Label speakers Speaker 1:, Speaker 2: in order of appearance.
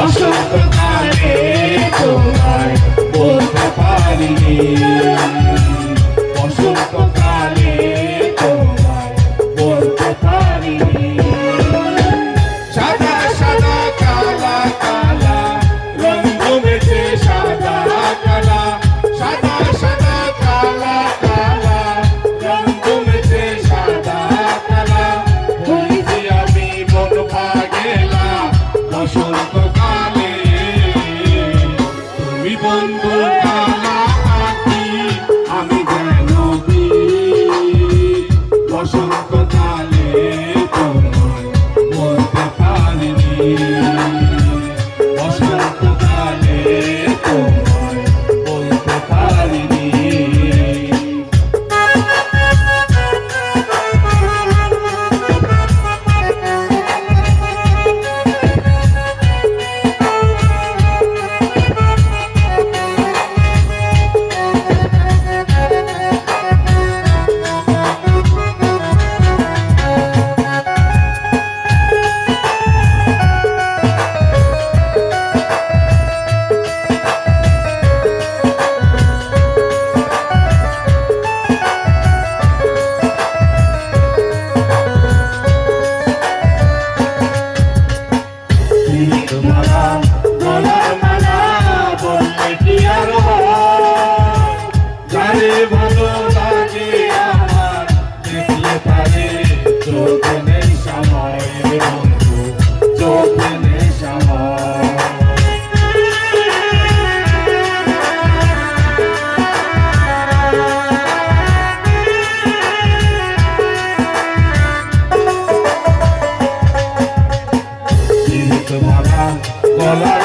Speaker 1: বসন্তকালে তোমায় বলতে পারিনি, বসন্তকালে তোমায় বলতে পারিনি। সাদা সাদা কালা কালা রঙ জমেছে সাদা কালা, সাদা সাদা কালা কালা রঙ জমেছে সাদা কালা। হইছি আমি মন ভাগেলা বসন্তকালে, তুমি বন্ধু কালা আঁকি আমি যেন বসন্তকালে তোমায় বলতে পারিনি, বসন্তকালে তোমায় বলতে পারিনি। গলার মালা বললে কি আর যারে ভালো লাগে আমার দেখলে পারে চোখে নেই সময় বন্ধু, চোখে নেই সময়। গলার